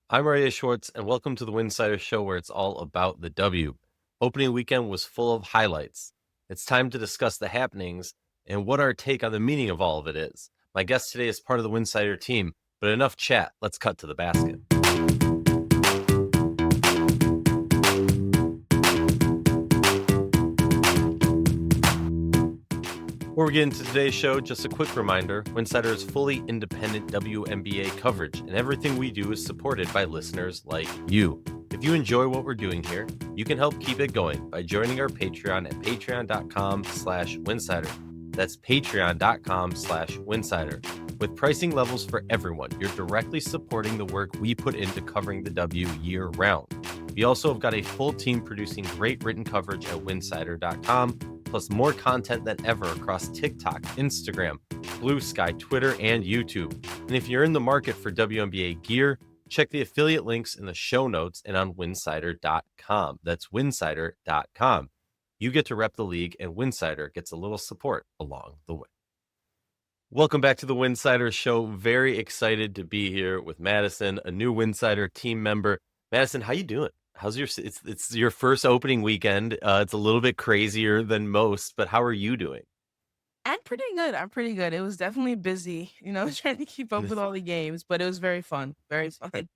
I'm Arya Schwartz, and welcome to the Winsidr Show, where it's all about the W. Opening weekend was full of highlights. It's time to discuss the happenings and what our take on the meaning of all of it is. My guest today is part of the Winsidr team, but enough chat. Let's cut to the basket. Before we get into today's show, just a quick reminder, Winsidr is fully independent WNBA coverage, and everything we do is supported by listeners like you. If you enjoy what we're doing here, you can help keep it going by joining our Patreon at patreon.com/Winsidr. That's patreon.com/Winsidr. With pricing levels for everyone, you're directly supporting the work we put into covering the W year round. We also have got a full team producing great written coverage at winsidr.com, plus more content than ever across TikTok, Instagram, Blue Sky, Twitter, and YouTube. And if you're in the market for WNBA gear, check the affiliate links in the show notes and on winsidr.com. That's winsidr.com. You get to rep the league, and Winsidr gets a little support along the way. Welcome back to the Winsidr Show. Very excited to be here with Madisyn, a new Winsidr team member. Madisyn, how you doing? How's your it's your first opening weekend. It's a little bit crazier than most, but how are you doing? I'm pretty good. I'm pretty good. It was definitely busy, trying to keep up with all the games, but it was very fun. Very fun.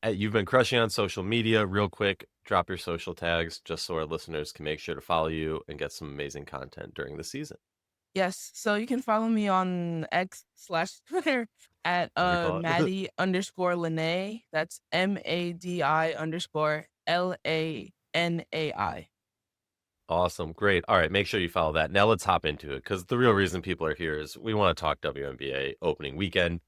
You've been crushing on social media. Real quick, drop your social tags just so our listeners can make sure to follow you and get some amazing content during the season. Yes. So you can follow me on X/Twitter at Whatever you call it. Maddie_Lanai. That's MADI_LANAI. Awesome. Great. All right. Make sure you follow that. Now let's hop into it because the real reason people are here is we want to talk WNBA opening weekend.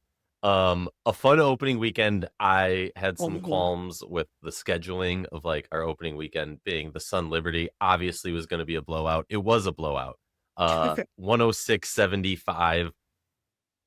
A fun opening weekend. I had some qualms with the scheduling of like our opening weekend being the Sun Liberty. Obviously was going to be a blowout. It was a blowout. 106-75.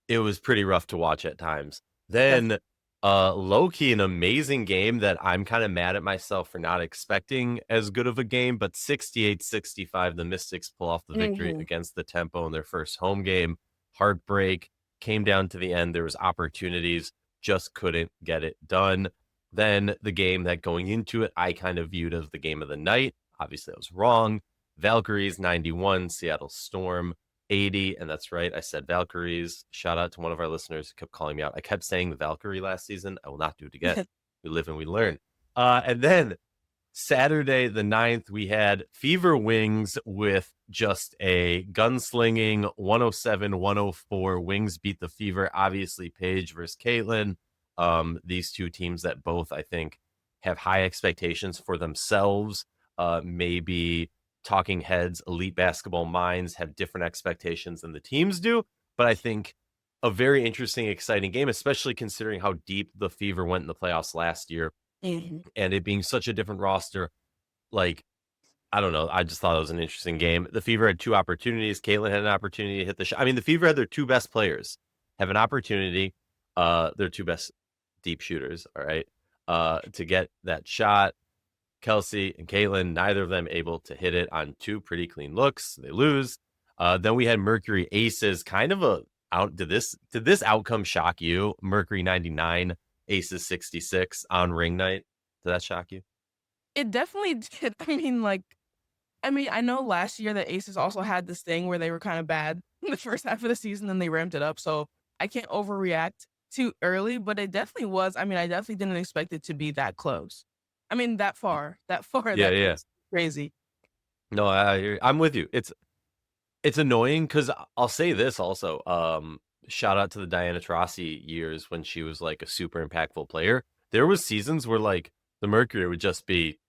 It was pretty rough to watch at times. Then low-key an amazing game that I'm kind of mad at myself for not expecting as good of a game, but 68-65, the Mystics pull off the victory against the Tempo in their first home game. Heartbreak, came down to the end. There was opportunities, just couldn't get it done. Then the game that going into it, I kind of viewed as the game of the night. Obviously, I was wrong. Valkyries 91, Seattle Storm 80, and that's right, I said Valkyries. Shout out to one of our listeners who kept calling me out. I kept saying the Valkyrie last season. I will not do it again. We live and we learn. And then Saturday the 9th, we had Fever Wings with just a gunslinging 107-104. Wings beat the Fever. Obviously, Paige versus Caitlin. These two teams that both, I think, have high expectations for themselves. Maybe talking heads, elite basketball minds have different expectations than the teams do. But I think a very interesting, exciting game, especially considering how deep the Fever went in the playoffs last year. And it being such a different roster. Like, I don't know. I just thought it was an interesting game. The Fever had two opportunities. Caitlin had an opportunity to hit the shot. I mean, the Fever had their two best players have an opportunity. Their two best deep shooters, all right, to get that shot. Kelsey and Caitlin, neither of them able to hit it on two pretty clean looks. They lose. Then we had Mercury Aces, kind of a out. Did this outcome shock you? Mercury 99, Aces 66 on ring night. Did that shock you? It definitely did. I know last year the Aces also had this thing where they were kind of bad in the first half of the season, and they ramped it up. So I can't overreact too early, but it definitely was. I definitely didn't expect it to be that close. That far, Yeah, that yeah. close. Crazy. No, I'm with you. It's annoying because I'll say this also. Shout out to the Diana Taurasi years when she was like a super impactful player. There was seasons where like the Mercury would just be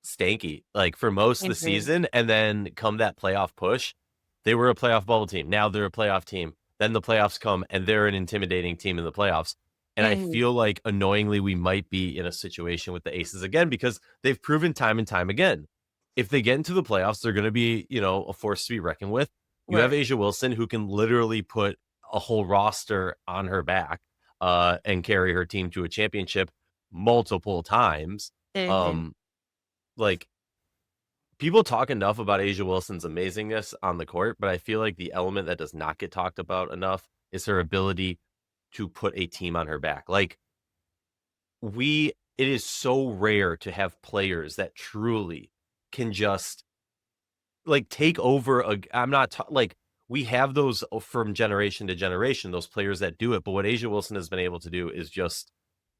stanky like for most of the season, and then come that playoff push, they were a playoff bubble team. Now they're a playoff team. Then the playoffs come and they're an intimidating team in the playoffs. And I feel like annoyingly we might be in a situation with the Aces again because they've proven time and time again. If they get into the playoffs, they're going to be, a force to be reckoned with. You have Asia Wilson who can literally put a whole roster on her back and carry her team to a championship multiple times. Like, people talk enough about Asia Wilson's amazingness on the court, but I feel like the element that does not get talked about enough is her ability to put a team on her back. Like, it is so rare to have players that truly can just like take over I'm not like we have those from generation to generation, those players that do it. But what Asia Wilson has been able to do is just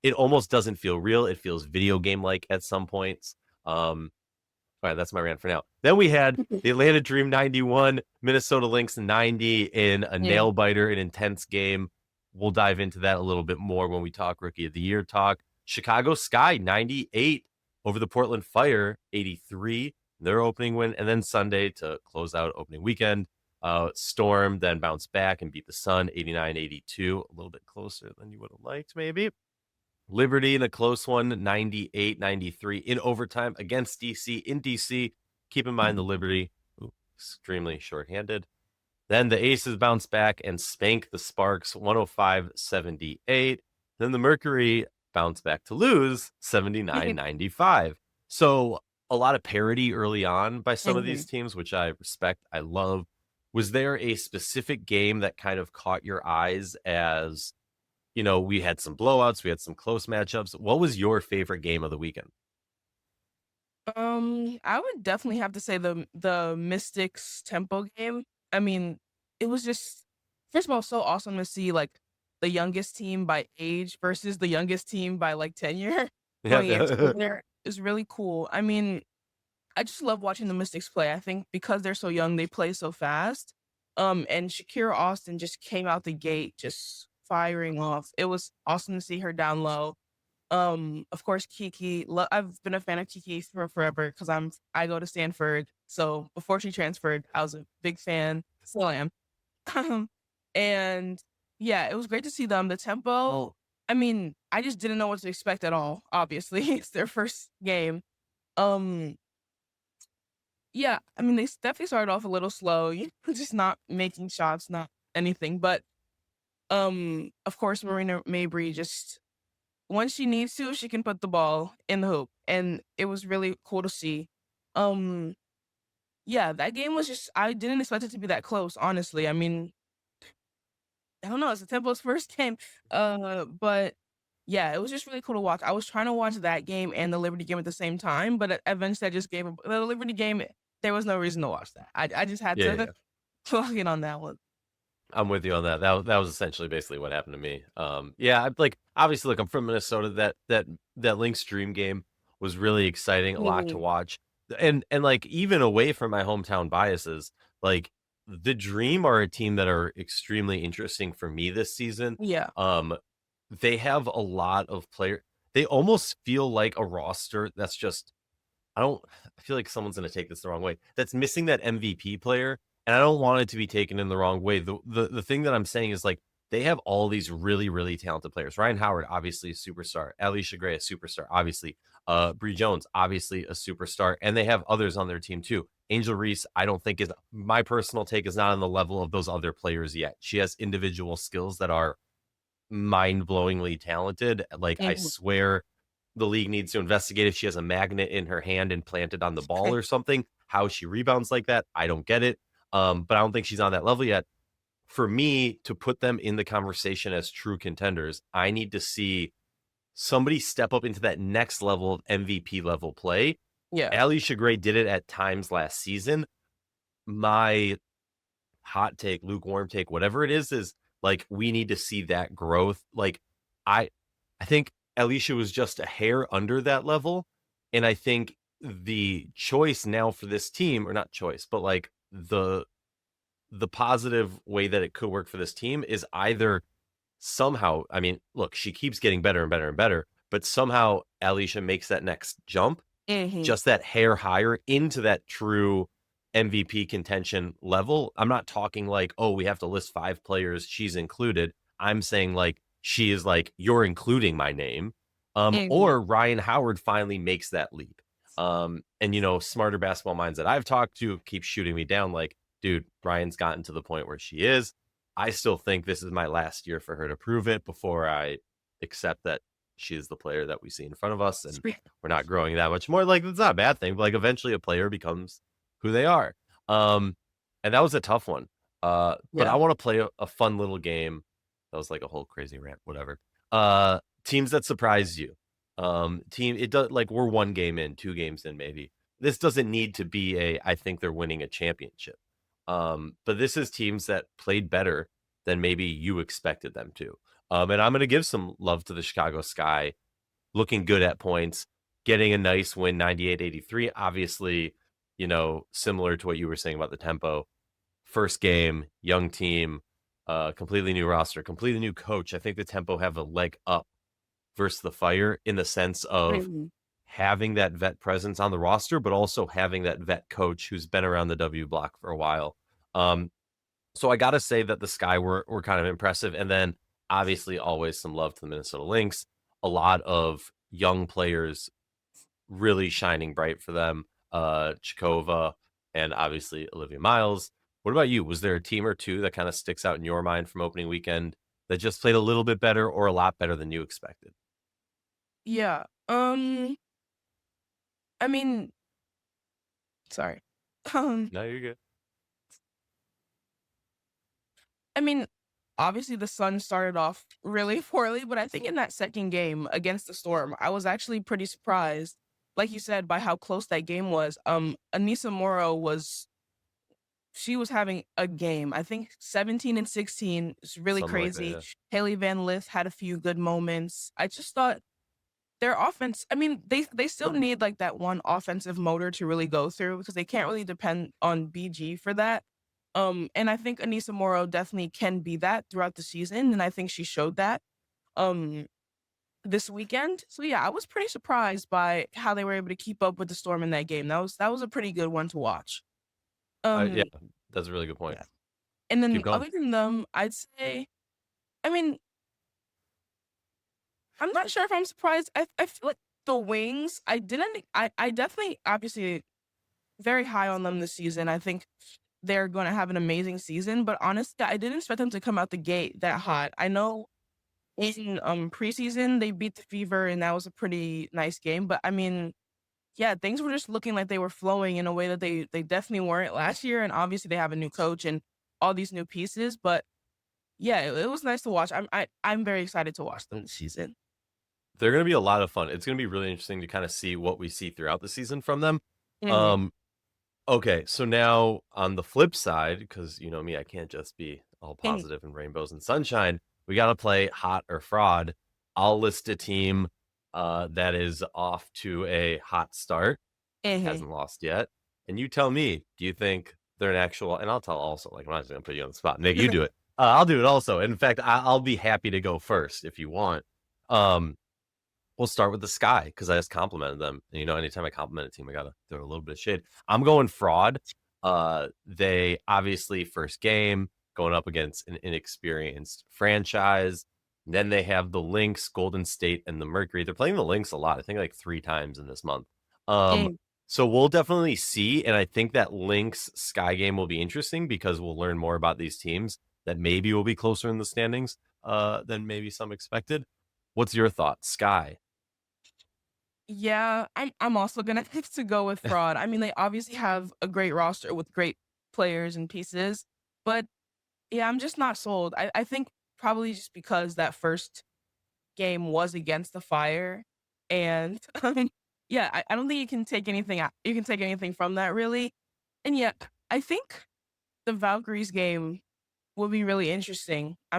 it almost doesn't feel real. It feels video game like at some points. All right, that's my rant for now. Then we had the Atlanta Dream 91, Minnesota Lynx 90 in a Yeah. nail biter, an intense game. We'll dive into that a little bit more when we talk Rookie of the Year talk. Chicago Sky 98 over the Portland Fire 83, their opening win. And then Sunday to close out opening weekend, Storm then bounced back and beat the Sun 89-82, a little bit closer than you would have liked maybe. Liberty in a close one, 98-93 in overtime against DC in DC. Keep in mind the Liberty, extremely shorthanded. Then the Aces bounce back and spank the Sparks 105-78. Then the Mercury bounce back to lose 79-95. So a lot of parity early on by some of these teams, which I respect, I love. Was there a specific game that kind of caught your eyes as, you know, we had some blowouts, we had some close matchups? What was your favorite game of the weekend? I would definitely have to say the Mystics Tempo game. I mean, it was just first of all so awesome to see like the youngest team by age versus the youngest team by like tenure going into Yeah. there is really cool. I mean, I just love watching the Mystics play. I think because they're so young, they play so fast. And Shakira Austin just came out the gate just firing off. It was awesome to see her down low. Of course, Kiki. I've been a fan of Kiki for forever because I go to Stanford. So before she transferred, I was a big fan. Still am. And yeah, it was great to see them. The tempo. I mean, I just didn't know what to expect at all. Obviously, it's their first game. Um, yeah, I mean, they definitely started off a little slow, just not making shots, not anything. But of course, Marina Mabry just once she needs to, she can put the ball in the hoop, and it was really cool to see. Um, yeah, that game was just I didn't expect it to be that close, honestly. I mean, I don't know, it's the Tempo's first game. But yeah, it was just really cool to watch. I was trying to watch that game and the Liberty game at the same time, but eventually I just gave up. The Liberty game. There was no reason to watch that. I just had Yeah, to yeah. plug in on that one. I'm with you on that. That was essentially basically what happened to me. Yeah, like obviously, look, I'm from Minnesota. That Lynx Dream game was really exciting, a lot to Mhm. watch, and like even away from my hometown biases, like the Dream are a team that are extremely interesting for me this season. Yeah. Um, they have a lot of player. They almost feel like a roster that's just I feel like someone's gonna take this the wrong way. That's missing that MVP player, and I don't want it to be taken in the wrong way. The thing that I'm saying is like they have all these really, really talented players. Ryan Howard, obviously a superstar. Alicia Gray, a superstar, obviously. Bree Jones, obviously a superstar, and they have others on their team too. Angel Reese, I don't think is my personal take is not on the level of those other players yet. She has individual skills that are mind-blowingly talented. Like I Mhm. swear the league needs to investigate if she has a magnet in her hand and planted on the ball or something. How she rebounds like that, I don't get it. But I don't think she's on that level yet. For me to put them in the conversation as true contenders, I need to see somebody step up into that next level of MVP level play. Yeah. Alicia Gray did it at times last season. My hot take, lukewarm take, whatever it is like we need to see that growth. Like I I think Alicia was just a hair under that level. And I think the choice now for this team, or not choice, but like the positive way that it could work for this team is either somehow, I mean, look, she keeps getting better and better and better, but somehow Alicia makes that next jump Mhm. just that hair higher into that true MVP contention level. I'm not talking like, oh, we have to list 5 players, she's included. I'm saying like she is like, you're including my name. Mhm. Or Ryan Howard finally makes that leap. And you know, smarter basketball minds that I've talked to keep shooting me down like, dude, Ryan's gotten to the point where she is. I still think this is my last year for her to prove it before I accept that she is the player that we see in front of us. And we're not growing that much more. Like, it's not a bad thing, but like eventually a player becomes who they are. Um, and that was a tough one. But I Yeah. want to play a fun little game. That was like a whole crazy rant, whatever. Teams that surprised you. Team. It does like we're 1 game in, 2 games in, maybe. This doesn't need to be I think they're winning a championship. But this is teams that played better than maybe you expected them to. And I'm going to give some love to the Chicago Sky, looking good at points, getting a nice win, 98-83. Obviously, similar to what you were saying about the tempo. First game, young team, completely new roster, completely new coach. I think the tempo have a leg up versus the Fire in the sense of Mhm. having that vet presence on the roster, but also having that vet coach who's been around the W block for a while. So I got to say that the Sky were kind of impressive. And then obviously always some love to the Minnesota Lynx. A lot of young players really shining bright for them. Chikova and obviously Olivia Miles. What about you? Was there a team or two that kind of sticks out in your mind from opening weekend that just played a little bit better or a lot better than you expected? Yeah. I mean, sorry. Um, No, you're good. I mean, obviously the Sun started off really poorly, but I think in that second game against the Storm, I was actually pretty surprised, like you said, by how close that game was. Anissa Morrow she was having a game. I think 17 and 16 is really Something like that, crazy. yeah. Haley Van Lith had a few good moments. I just thought their offense, I mean, they still need like that one offensive motor to really go through because they can't really depend on BG for that. And I think Anissa Morrow definitely can be that throughout the season, and I think she showed that um this weekend. So yeah, I was pretty surprised by how they were able to keep up with the Storm in that game. That was a pretty good one to watch. Yeah, Um that's a really good point. yeah. And Keep then going. other than them, I'd say, I mean, I'm not sure if I'm surprised. I feel like the Wings, I definitely obviously very high on them this season. I think they're going to have an amazing season, but honestly, I didn't expect them to come out the gate that hot. I know in preseason they beat the Fever and that was a pretty nice game, but I mean, yeah, things were just looking like they were flowing in a way that they definitely weren't last year, and obviously they have a new coach and all these new pieces, but yeah, it was nice to watch. I'm very excited to watch them this season. They're going to be a lot of fun. It's going to be really interesting to kind of see what we see throughout the season from them. Mhm. Um, okay, so now on the flip side, because you know me, I can't just be all Mhm. positive and rainbows and sunshine. We got to play hot or fraud. I'll list a team that is off to a hot start, Mhm. hasn't lost yet, and you tell me, do you think they're an actual? And I'll tell also, like I'm not just going to put you on the spot, Nick. You do it. I'll do it also. In fact, I'll be happy to go first if you want. Um, We'll start with the Sky because I just complimented them. And, anytime I compliment a team, I gotta throw a little bit of shade. I'm going fraud. They obviously first game going up against an inexperienced franchise. Then they have the Lynx, Golden State, and the Mercury. They're playing the Lynx a lot. I think like 3 times in this month. Um, Mhm. so we'll definitely see, and I think that Lynx Sky game will be interesting because we'll learn more about these teams that maybe will be closer in the standings than maybe some expected. What's your thought, Sky? Yeah, I'm also gonna have to go with fraud. I mean, they obviously have a great roster with great players and pieces, but yeah, I'm just not sold. I think probably just because that first game was against the Fire, and yeah, I don't think you can take anything out. You can take anything from that really, and yet I think the Valkyries game will be really interesting. I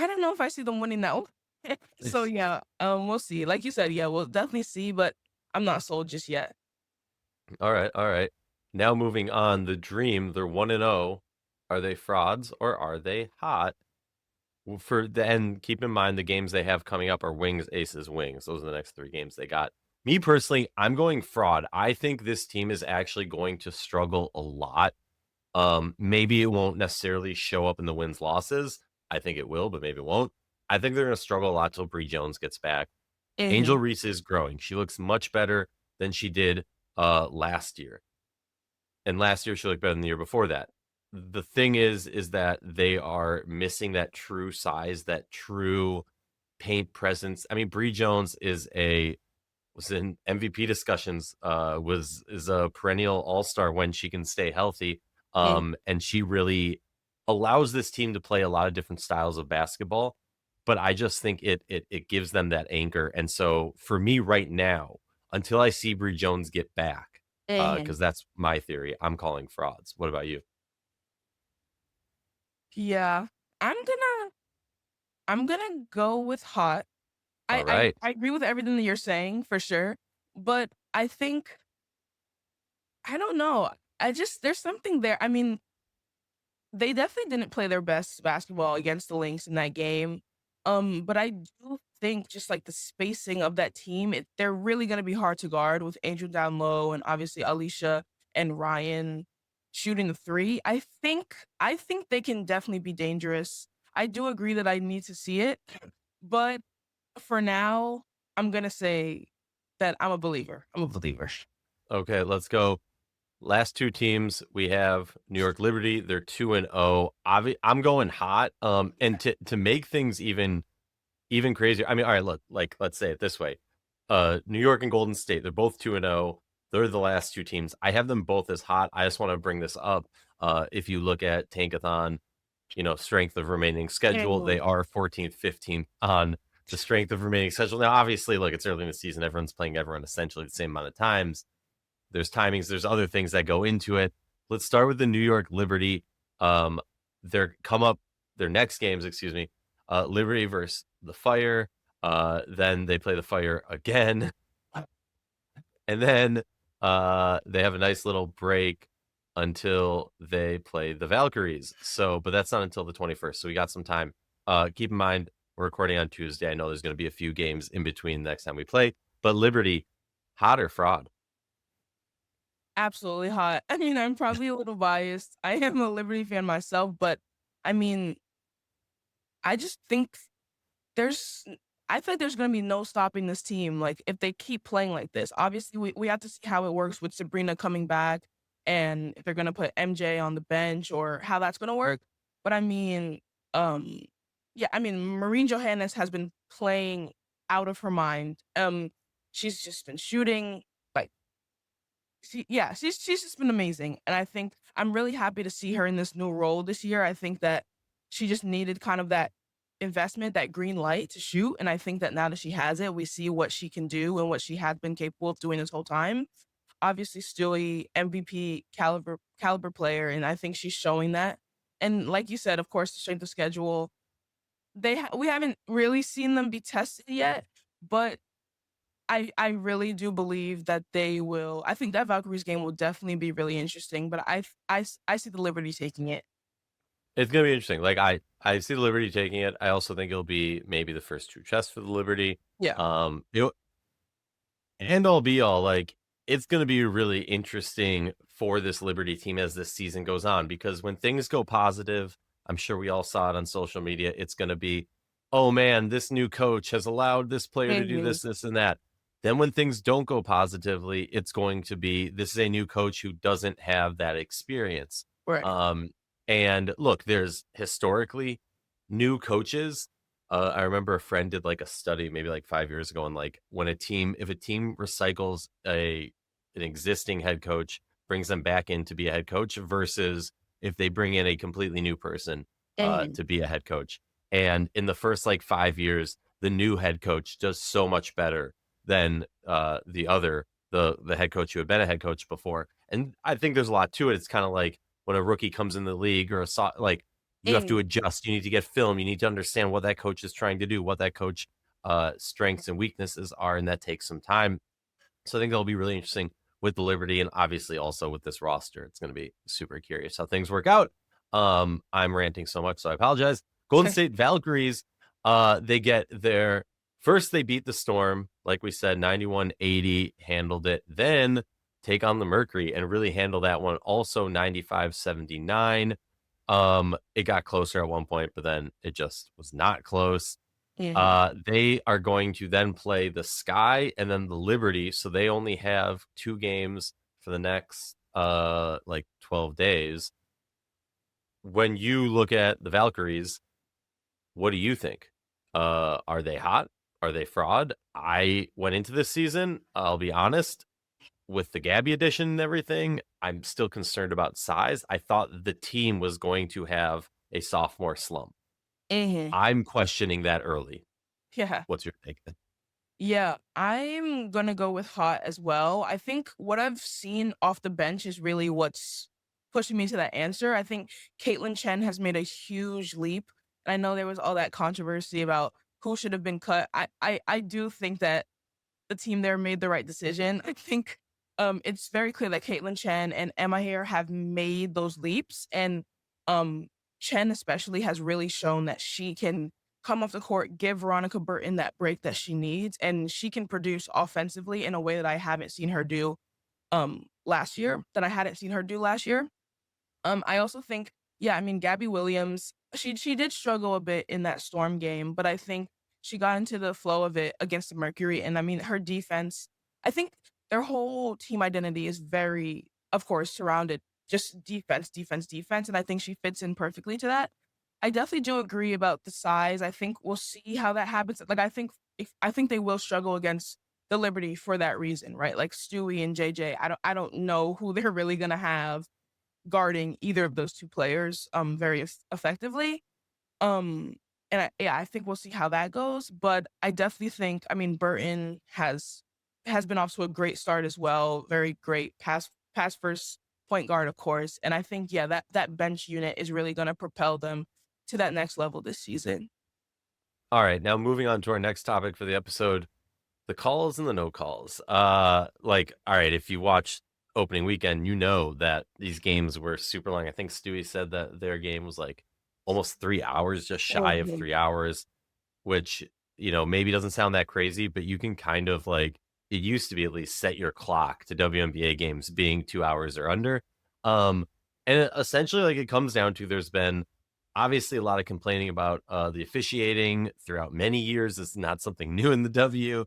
don't know if I see them winning that one. So yeah, we'll see. Like you said, yeah, we'll definitely see, but I'm not sold just yet. All right, all right. Now moving on, the Dream, they're 1-0. Are they frauds or are they hot? For the and keep in mind the games they have coming up are Wings, Aces, Wings. Those are the next 3 games they got. Me personally, I'm going fraud. I think this team is actually going to struggle a lot. Maybe it won't necessarily show up in the wins losses. I think it will, but maybe it won't. I think they're going to struggle a lot till Bree Jones gets back. Angel Mhm. Reese is growing. She looks much better than she did last year. And last year she looked better than the year before that. The thing is that they are missing that true size, that true paint presence. I mean, Bree Jones was in MVP discussions, is a perennial all-star when she can stay healthy. Mhm. And she really allows this team to play a lot of different styles of basketball. but I just think it gives them that anchor. And so for me right now, until I see Bree Jones get back, Mhm. because that's my theory, I'm calling frauds. What about you? Yeah. I'm gonna I'm gonna go with hot. I All I right. I agree with everything that you're saying for sure, but I think I don't know. I just there's something there. I mean, they definitely didn't play their best basketball against the Lynx in that game. But I do think just like the spacing of that team, they're really gonna be hard to guard with Angel down low and obviously Alicia and Ryan shooting the three. I think they can definitely be dangerous. I do agree that I need to see it, but for now, I'm gonna say that I'm a believer. I'm a believer. Okay, let's go. Last two teams we have New York Liberty. They're 2-0. I'm going hot. And to make things even crazier. I mean, all right, look, like let's say it this way. New York and Golden State, they're both 2-0. They're the last two teams. I have them both as hot. I just want to bring this up. If you look at Tankathon, strength of remaining schedule, they Mhm. are 14th, 15th on the strength of remaining schedule. Now, obviously, look, it's early in the season. Everyone's playing everyone essentially the same amount of times. There's timings, there's other things that go into it. Let's start with the New York Liberty. Um, their next games, excuse me, Liberty versus the Fire. Then they play the Fire again, and then they have a nice little break until they play the Valkyries. So, but that's not until the 21st. So we got some time. Keep in mind we're recording on Tuesday. I know there's going to be a few games in between next time we play, but Liberty, hot or fraud? Absolutely hot. I mean, I'm probably a little biased. I am a Liberty fan myself, but I mean, I just think there's I feel like there's gonna be no stopping this team, like, if they keep playing like this. Obviously, we have to see how it works with Sabrina coming back and if they're gonna put MJ on the bench or how that's gonna work. But I mean, um, yeah, I mean, Marine Johannes has been playing out of her mind. She's just been shooting, like, she's just been amazing, and I think I'm really happy to see her in this new role this year. I think that she just needed kind of that investment, that green light to shoot, and I think that now that she has it, we see what she can do and what she has been capable of doing this whole time. Obviously, still a MVP caliber player, and I think she's showing that. And like you said, of course, the strength of schedule, we haven't really seen them be tested yet, but I really do believe that they will. I think that Valkyries game will definitely be really interesting, but I see the Liberty taking it. It's gonna be interesting. Like I see the Liberty taking it. I also think it'll be maybe the first true chess for the Liberty. Yeah. It end all be all, like it's gonna be really interesting for this Liberty team as this season goes on because when things go positive, I'm sure we all saw it on social media. It's gonna be, oh man, this new coach has allowed this player to do Mhm. this, this, and that. Then when things don't go positively, it's going to be this is a new coach who doesn't have that experience. Right. Um, and look, there's historically new coaches. I remember a friend did like a study maybe like 5 years ago, and like when if a team recycles an existing head coach, brings them back in to be a head coach versus if they bring in a completely new person Mhm. to be a head coach. And in the first like 5 years, the new head coach does so much better than the head coach who had been a head coach before. And I think there's a lot to it. It's kind of like when a rookie comes in the league or like you have to Mhm. adjust. You need to get film. You need to understand what that coach is trying to do, what that coach strengths and weaknesses are, and that takes some time. So I think that'll be really interesting with the Liberty and obviously also with this roster. It's going to be super curious how things work out. I'm ranting so much, so I apologize. Golden State Valkyries, they get their first, they beat the Storm, like we said, 91-80, handled it. Then take on the Mercury and really handle that one, also 95-79. It got closer at one point, but then it just was not close. Mhm. They are going to then play the Sky and then the Liberty, so they only have 2 games for the next, like 12 days. When you look at the Valkyries, what do you think? Are they hot? Are they fraud? I went into this season, I'll be honest, with the Gabby edition and everything, I'm still concerned about size. I thought the team was going to have a sophomore slump. Mhm. I'm questioning that early. Yeah. What's your take? Yeah, I'm gonna go with hot as well. I think what I've seen off the bench is really what's pushing me to that answer. I think Caitlin Chen has made a huge leap. And I know there was all that controversy about who should have been cut. I do think that the team there made the right decision. I think it's very clear that Caitlin Chen and Emma Hare have made those leaps. And um Chen especially has really shown that she can come off the court, give Veronica Burton that break that she needs, and she can produce offensively in a way that I haven't seen her do last year, that I hadn't seen her do last year. I also think, yeah, I mean, Gabby Williams, she did struggle a bit in that Storm game, but I think she got into the flow of it against the Mercury. And I mean, her defense, I think their whole team identity is very, of course, surrounded just defense, defense, defense. And I think she fits in perfectly to that. I definitely do agree about the size. I think we'll see how that happens. Like, I think they will struggle against the Liberty for that reason, right? Like Stewie and JJ, I don't know who they're really gonna have guarding either of those 2 players, very effectively. Um, and I think we'll see how that goes, but I definitely think, I mean, Burton has been off to a great start as well, very great pass first point guard, of course, and I think, yeah, that bench unit is really gonna propel them to that next level this season. All right, now moving on to our next topic for the episode, the calls and the no calls. Like, all right, if you watched opening weekend, you know that these games were super long. I think Stewie said that their game was like almost 3 hours, just shy of Mhm. 3 hours, which, maybe doesn't sound that crazy, but you can kind of like, it used to be at least set your clock to WNBA games being 2 hours or under. Um, essentially, like it comes down to there's been obviously a lot of complaining about the officiating throughout many years. It's not something new in the W.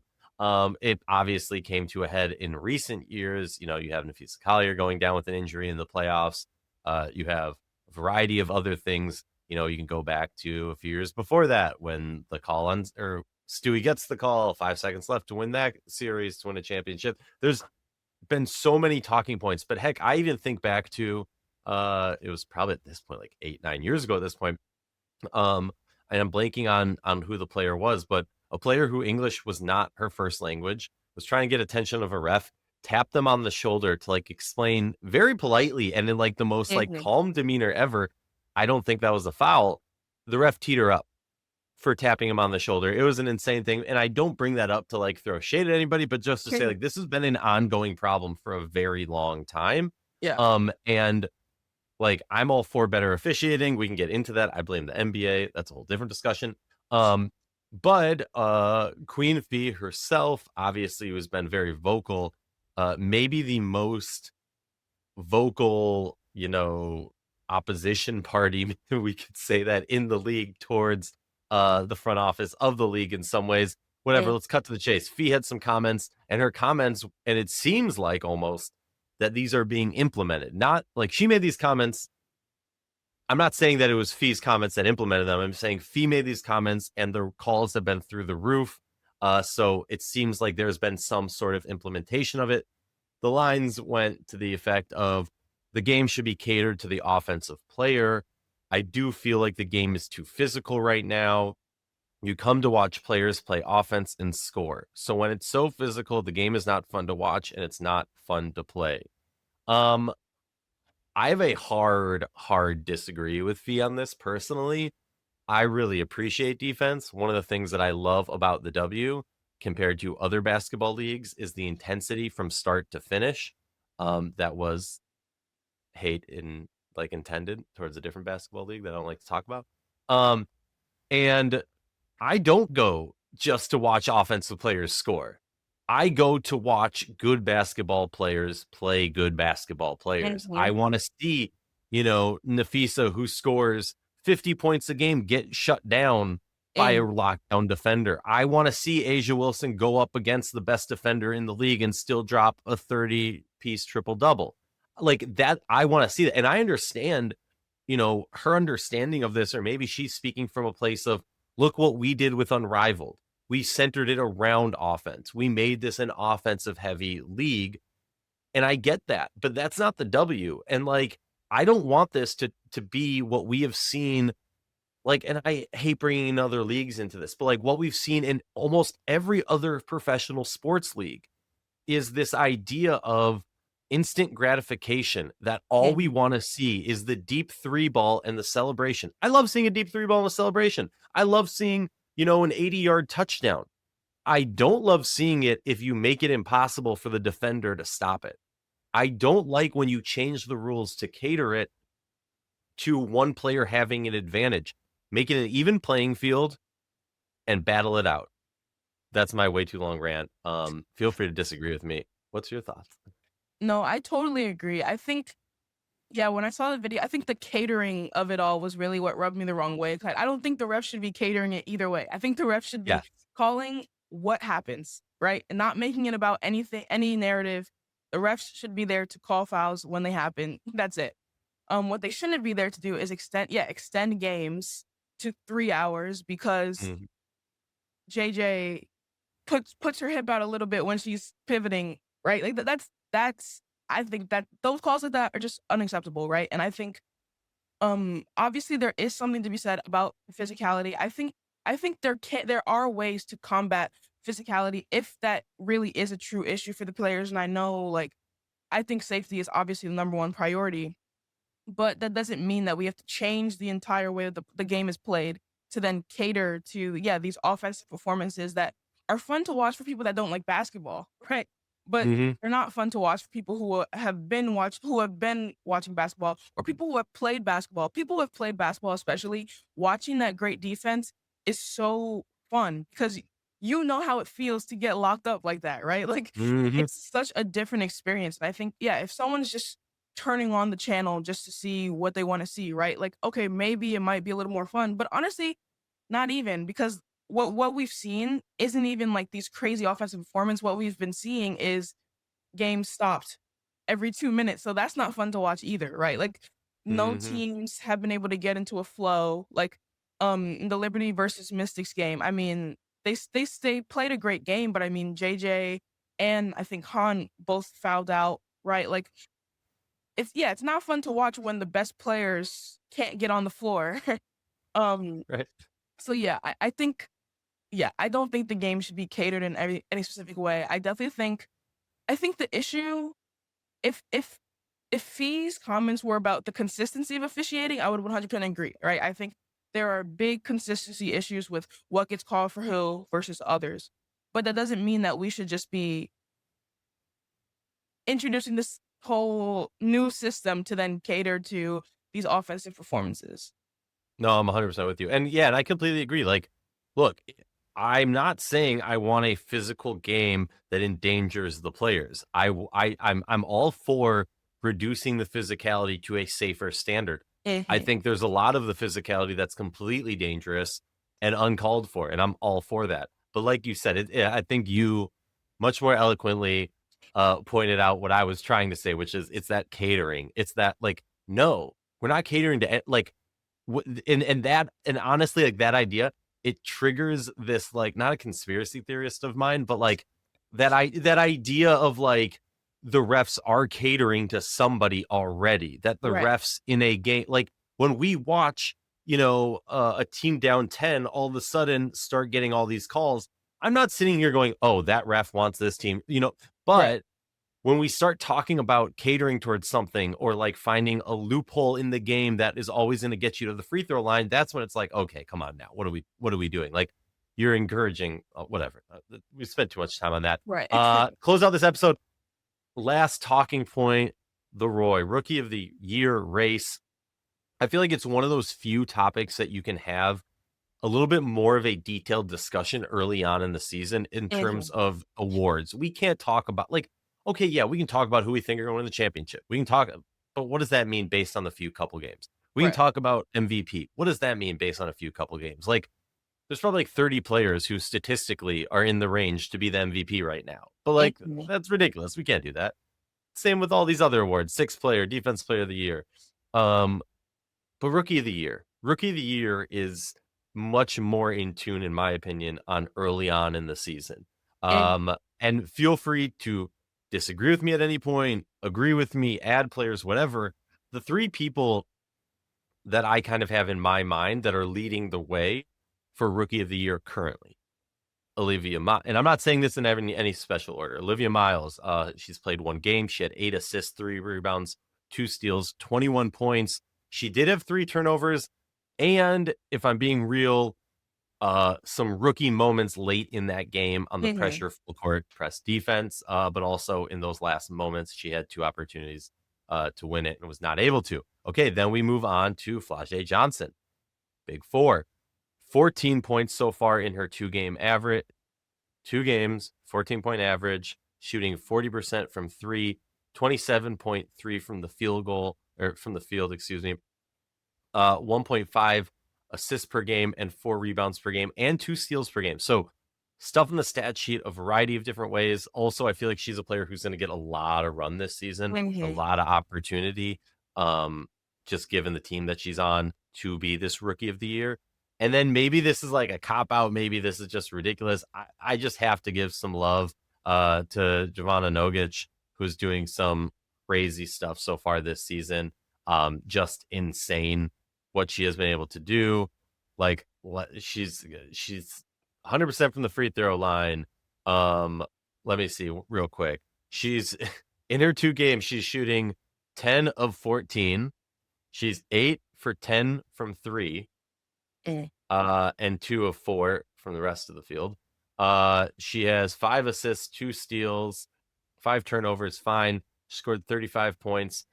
It obviously came to a head in recent years. You have Nafisa Collier going down with an injury in the playoffs. You have a variety of other things. You can go back to a few years before that when the call on or Stewie gets the call, 5 seconds left to win that series, to win a championship. There's been so many talking points, but heck, I even think back to it was probably at this point like 8, 9 years ago at this point. Um, and I'm blanking on who the player was, but a player who English was not her first language was trying to get attention of a ref, tapped them on the shoulder to like explain very politely and in like the most like Mhm. calm demeanor ever. I don't think that was a foul. The ref teed her up for tapping him on the shoulder. It was an insane thing. And I don't bring that up to like throw shade at anybody, but just to say like this has been an ongoing problem for a very long time. Yeah. And like I'm all for better officiating. We can get into that. I blame the NBA. That's a whole different discussion. But Queen Fee herself obviously has been very vocal. Maybe the most vocal, opposition party, we could say that in the league towards the front office of the league in some ways. Whatever, Mm. let's cut to the chase. Fee had some comments, and her comments, and it seems like almost that these are being implemented. Not like she made these comments. I'm not saying that it was Fee's comments that implemented them. I'm saying Fee made these comments, and the calls have been through the roof. So it seems like there's been some sort of implementation of it. The lines went to the effect of the game should be catered to the offensive player. I do feel like the game is too physical right now. You come to watch players play offense and score. So when it's so physical, the game is not fun to watch and it's not fun to play. Um, I have a hard disagree with Fee on this personally. I really appreciate defense. One of the things that I love about the W compared to other basketball leagues is the intensity from start to finish. That was hate in like intended towards a different basketball league that I don't like to talk about. Um, and I don't go just to watch offensive players score. I go to watch good basketball players play good basketball players. I Mhm. want to see, Nafisa who scores 50 points a game get shut down by a Mhm. lockdown defender. I want to see Asia Wilson go up against the best defender in the league and still drop a 30-piece triple double. Like that, I want to see that. And I understand, her understanding of this, or maybe she's speaking from a place of, look what we did with Unrivaled. We centered it around offense. We made this an offensive heavy league. And I get that, but that's not the W. And like, I don't want this to be what we have seen Like, and I hate bringing other leagues into this, but like what we've seen in almost every other professional sports league is this idea of instant gratification that all we Mhm. want to see is the deep three ball and the celebration. I love seeing a deep three ball and a celebration. I love seeing, an 80-yard touchdown. I don't love seeing it if you make it impossible for the defender to stop it. I don't like when you change the rules to cater it to one player having an advantage. Make it an even playing field and battle it out. That's my way too long rant. Feel free to disagree with me. What's your thoughts? No, I totally agree. I think, yeah, when I saw the video, I think the catering of it all was really what rubbed me the wrong way. 'Cause I don't think the ref should be catering it either way. I think the ref should be Yes. calling what happens, right? And not making it about anything, any narrative. The refs should be there to call fouls when they happen. That's it. What they shouldn't be there to do is extend games to 3 hours because Mhm. JJ puts her hip out a little bit when she's pivoting, right? Like that's I think that those calls like that are just unacceptable, right? And I think obviously there is something to be said about physicality. I think there are ways to combat physicality if that really is a true issue for the players. And I know like I think safety is obviously the number one priority, but that doesn't mean that we have to change the entire way the game is played to then cater to, yeah, these offensive performances that are fun to watch for people that don't like basketball, right? But Mhm. they're not fun to watch for people who have been watching basketball or people who have played basketball. People who have played basketball, especially watching that great defense is so fun because you know how it feels to get locked up like that, right? Like Mhm. it's such a different experience. And I think, yeah, if someone's just turning on the channel just to see what they wanna see, right? Like, okay, maybe it might be a little more fun, but honestly, not even because what we've seen isn't even like these crazy offensive performance. What we've been seeing is games stopped every 2 minutes, so that's not fun to watch either, right? Like, no Mhm. teams have been able to get into a flow, like, in the Liberty versus Mystics game. I mean, they played a great game, but I mean, JJ and I think Han both fouled out, right? Like, it's not fun to watch when the best players can't get on the floor. Um, Right. so yeah, I think yeah, I don't think the game should be catered in any specific way. I think the issue if if if Fee's comments were about the consistency of officiating, I would 100% agree, right? I think there are big consistency issues with what gets called for who versus others. But that doesn't mean that we should just be introducing this whole new system to then cater to these offensive performances. No, I'm 100% with you. And yeah, and I completely agree. Like, look, I'm not saying I want a physical game that endangers the players. I'm all for reducing the physicality to a safer standard. I Mhm. think there's a lot of the physicality that's completely dangerous and uncalled for, and I'm all for that. But like you said, I think you much more eloquently pointed out what I was trying to say, which is it's that catering. It's that like, no, we're not catering to like and honestly, like, that idea, it triggers this, like, not a conspiracy theorist of mine, but, like, that idea of, like, the refs are catering to somebody already, that the Right. refs in a game like, when we watch, a team down 10 all of a sudden start getting all these calls, I'm not sitting here going, "Oh, that ref wants this team," Right. but when we start talking about catering towards something or like finding a loophole in the game that is always going to get you to the free throw line, that's when it's like, okay, come on now. What are we doing? Like you're encouraging whatever. We spent too much time on that. Right. Close out this episode. Last talking point, the Roy Rookie of the Year race. I feel like it's one of those few topics that you can have a little bit more of a detailed discussion early on in the season in terms Mhm. of awards. We can't talk about like, okay, yeah, we can talk about who we think are going to win the championship. We can talk, but what does that mean based on the few couple games? We can Right. talk about MVP. What does that mean based on a few couple games? Like, there's probably like 30 players who statistically are in the range to be the MVP right now. But like, Mhm. that's ridiculous. We can't do that. Same with all these other awards, sixth player, defense player of the year. Um, but rookie of the year is much more in tune, in my opinion, on early on in the season. And And feel free to disagree with me at any point, agree with me, add players, whatever. The three people that I kind of have in my mind that are leading the way for Rookie of the Year currently. And I'm not saying this in any special order. Olivia Miles, she's played 1 game. She had 8 assists, 3 rebounds, 2 steals, 21 points. She did have 3 turnovers. And if I'm being real, some rookie moments late in that game on the Mhm. pressure full court press defense, but also in those last moments, she had 2 opportunities to win it and was not able to. Okay, then we move on to Flau'jae Johnson, big 4. 14 points so far in her 2-game average. 2 games, 14-point average, shooting 40% from 3, 27.3 from the field, excuse me. 1.5 assists per game and 4 rebounds per game and 2 steals per game. So stuff in the stat sheet, a variety of different ways. Also, I feel like she's a player who's going to get a lot of run this season, a Mhm. lot of opportunity, um, just given the team that she's on to be this Rookie of the Year. And then maybe this is like a cop out. Maybe this is just ridiculous. I just have to give some love to Jovana Nogic, who's doing some crazy stuff so far this season. Just insane what she has been able to do. Like she's 100% from the free throw line. Let me see real quick. She's in her 2 games, she's shooting 10 of 14. She's 8 for 10 from 3, Mm. and 2 of 4 from the rest of the field. She has 5 assists, 2 steals, 5 turnovers, fine. She scored 35 points.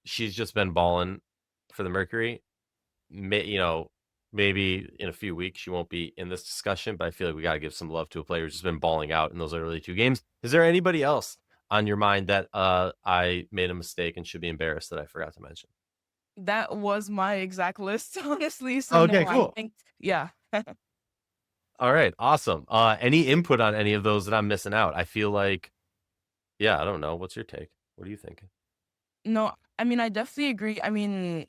She's just been balling for the Mercury. Maybe in a few weeks she won't be in this discussion, but I feel like we got to give some love to a player who's just been balling out in those early 2 games. Is there anybody else on your mind that I made a mistake and should be embarrassed that I forgot to mention? That was my exact list, honestly. So Okay, no, I cool. think yeah. All right, awesome. Any input on any of those that I'm missing out? I feel like, yeah, I don't know. What's your take? What are you thinking? No, I mean, I definitely agree. I mean,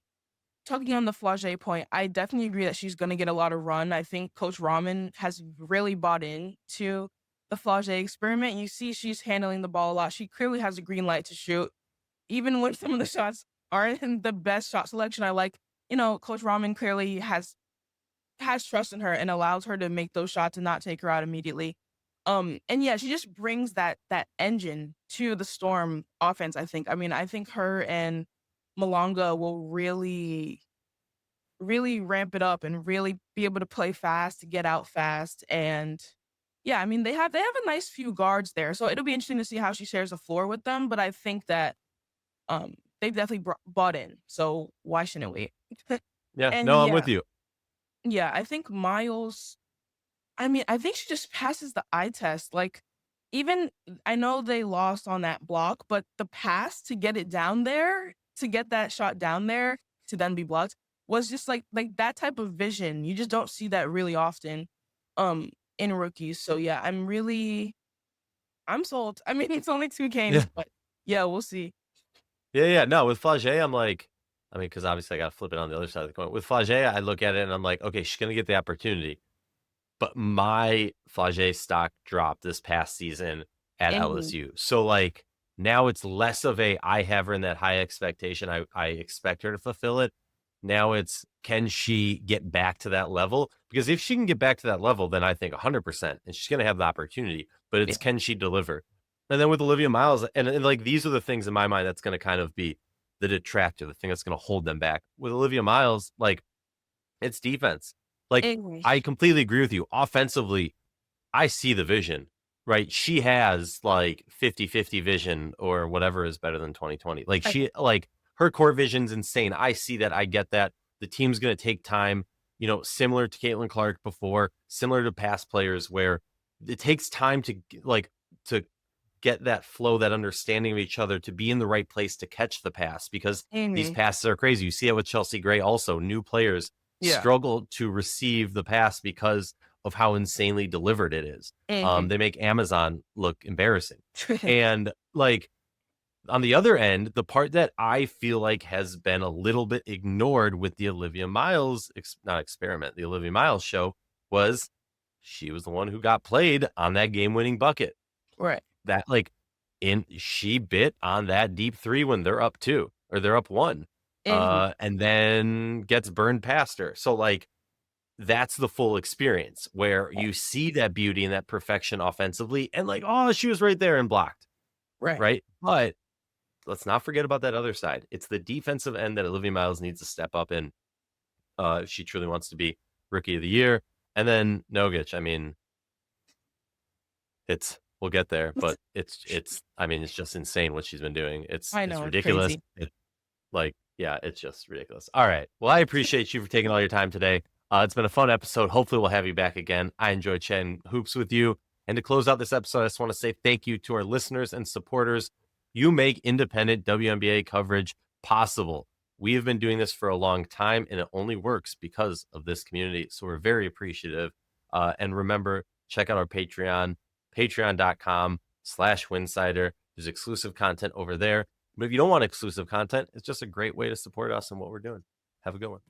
talking on the Flau'jae point, I definitely agree that she's gonna get a lot of run. I think Coach Ramen has really bought in to the Flau'jae experiment. You see she's handling the ball a lot. She clearly has a green light to shoot. Even when some of the shots aren't in the best shot selection, I like, Coach Ramen clearly has trust in her and allows her to make those shots and not take her out immediately. And yeah, she just brings that engine to the Storm offense, I think. I mean, I think her and Malonga will really ramp it up and really be able to play fast, to get out fast. And yeah, I mean, they have a nice few guards there. So it'll be interesting to see how she shares the floor with them. But I think that they've definitely bought in. So why shouldn't we? Yeah, And no, I'm yeah, with you. yeah, I think Miles, I mean, I think she just passes the eye test. Like, even I know they lost on that block, but the pass to get it down there, to get that shot down there, to then be blocked, was just like that type of vision. You just don't see that really often, um, in rookies. So yeah, I'm sold. I mean, it's only 2 games, Yeah. but yeah, we'll see. Yeah. No, with Flau'jae, I'm like, I mean, because obviously I got to flip it on the other side of the coin. With Flau'jae, I look at it and I'm like, okay, she's going to get the opportunity. But my Flau'jae stock dropped this past season at Mhm. LSU. So, like, now it's less of I have her in that high expectation. I expect her to fulfill it. Now it's, can she get back to that level? Because if she can get back to that level, then I think 100%, and she's going to have the opportunity. But Yeah. it's, can she deliver? And then with Olivia Miles, and like, these are the things in my mind that's going to kind of be the detractor, the thing that's going to hold them back. With Olivia Miles, like, it's defense. Like, Mhm. I completely agree with you. Offensively, I see the vision, right? She has like 50-50 vision or whatever is better than 2020. Like, her core vision's insane. I see that. I get that. The team's going to take time, similar to Caitlin Clark before, similar to past players where it takes time to get that flow, that understanding of each other, to be in the right place to catch the pass, because these Mhm. passes are crazy. You see it with Chelsea Gray also. New players Yeah. struggle to receive the pass because of how insanely delivered it is. Mhm. They make Amazon look embarrassing. And like, on the other end, the part that I feel like has been a little bit ignored with the Olivia Miles, not experiment, the Olivia Miles show, was she was the one who got played on that game winning bucket. Right. That, like, she bit on that deep 3 when they're up 2 or they're up 1. Mhm. and then gets burned past her. So like that's the full experience where you see that beauty and that perfection offensively and like, oh, she was right there and blocked, Right. right? But let's not forget about that other side. It's the defensive end that Olivia Miles needs to step up in if she truly wants to be rookie of the year. And then Nogic, I mean, we'll get there, but it's I mean, it's just insane what she's been doing. I It's know, it's ridiculous. crazy. Like, yeah, it's just ridiculous. All right. Well, I appreciate you for taking all your time today. It's been a fun episode. Hopefully, we'll have you back again. I enjoyed chatting hoops with you. And to close out this episode, I just want to say thank you to our listeners and supporters. You make independent WNBA coverage possible. We have been doing this for a long time, and it only works because of this community. So we're very appreciative. And remember, check out our Patreon, patreon.com/Winsidr. There's exclusive content over there. But if you don't want exclusive content, it's just a great way to support us and what we're doing. Have a good one.